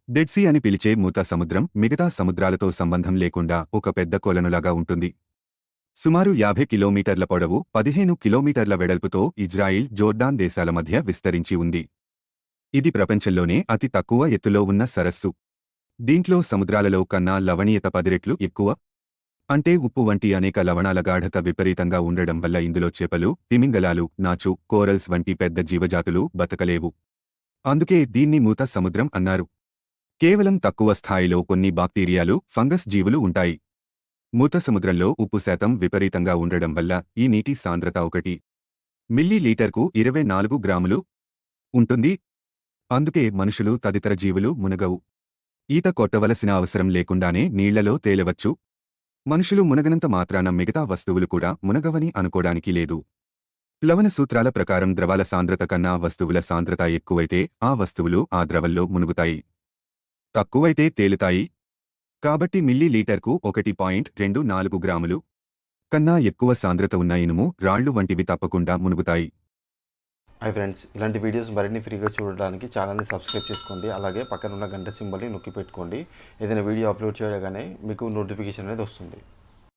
Dead Sea అని పిలిచే మూత సముద్రం మిగతా సముద్రాలతో సంబంధం లేకుండా ఒక పెద్ద కొలనులాగా ఉంటుంది. సుమారు 50 కిలోమీటర్ల పొడవు, 15 కిలోమీటర్ల వెడల్పుతో ఇజ్రాయిల్, జోర్డాన్ దేశాల మధ్య విస్తరించి ఉంది. ఇది ప్రపంచంలోనే అతి తక్కువ ఎత్తులో ఉన్న సరస్సు. దీంట్లో సముద్రాలలో కన్నా లవణీయత 10 రెట్లు ఎక్కువ. అంటే ఉప్పు వంటి అనేక లవణాల గాఢత విపరీతంగా ఉండడం వల్ల ఇందులో చేపలు, తిమింగలాలు, నాచు, కోరల్స్ వంటి పెద్ద జీవజాతులు బతకలేవు. అందుకే దీన్ని మూత సముద్రం అన్నారు. కేవలం తక్కువ స్థాయిలో కొన్ని బాక్టీరియాలు, ఫంగస్ జీవులు ఉంటాయి. మూత సముద్రంలో ఉప్పు శాతం విపరీతంగా ఉండడం వల్ల ఈ నీటి సాంద్రత 1 మిల్లీ లీటర్కు 24 గ్రాములు ఉంటుంది. అందుకే మనుషులు తదితర జీవులు మునగవు. ఈత కొట్టవలసిన అవసరం లేకుండానే నీళ్లలో తేలవచ్చు. మనుషులు మునగనంత మాత్రాన మిగతా వస్తువులు కూడా మునగవని అనుకోడానికి లేదు. ప్లవన సూత్రాల ప్రకారం ద్రవాల సాంద్రత కన్నా వస్తువుల సాంద్రత ఎక్కువైతే ఆ వస్తువులు ఆ ద్రవంలో మునుగుతాయి. తక్కువైతే తేలుతాయి. కాబట్టి మిల్లీ లీటర్కు 1.24 గ్రాములు కన్నా ఎక్కువ సాంద్రత ఉన్న ఇనుము, రాళ్లు వంటివి తప్పకుండా మునుగుతాయి. హాయ్ ఫ్రెండ్స్, ఇలాంటి వీడియోస్ మరిన్ని ఫ్రీగా చూడడానికి ఛానల్ని సబ్స్క్రైబ్ చేసుకోండి. అలాగే పక్కన ఉన్న గంట సింబల్ని నొక్కి పెట్టుకోండి. ఏదైనా వీడియో అప్లోడ్ చేయగానే మీకు నోటిఫికేషన్ అనేది వస్తుంది.